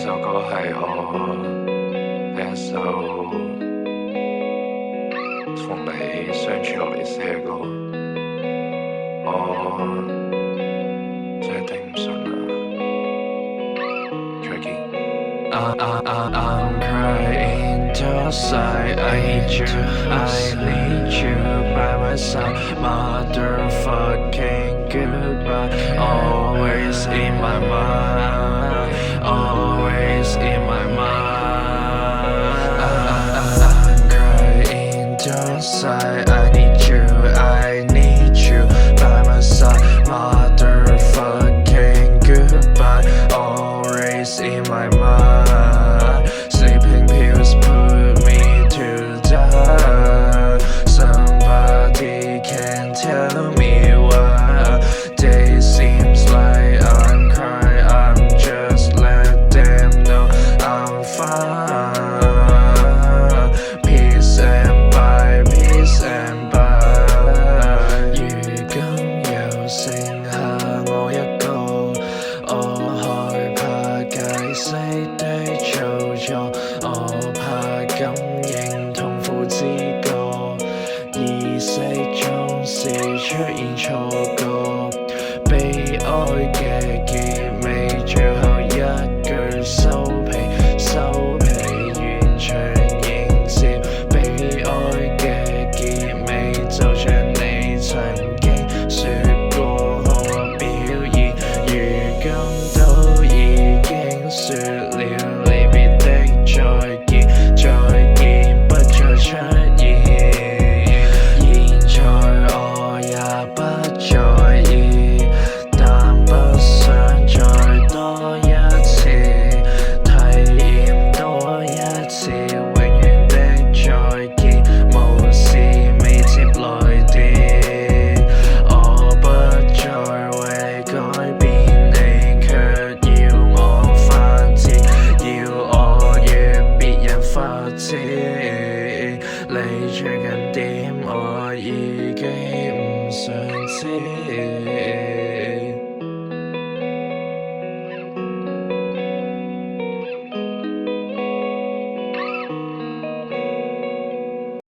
首歌係我第一首同你相處落嚟寫嘅歌，我真係頂唔順啦，再見。I'm crying inside. I need you by my side. Motherfucking goodbye. Always in my mind. Always in my mind. I'm crying inside. I need you by my side. Motherfucking goodbye. Always in my mind.Sleeping pills put me to die. Somebody can tell me why. Day seems like I'm crying. I'm just let them know I'm fine. Peace and bye, peace and bye. 如今又剩下我一個，我害怕解釋的做錯，我怕感應痛苦之過，意識中是出現錯覺，被愛。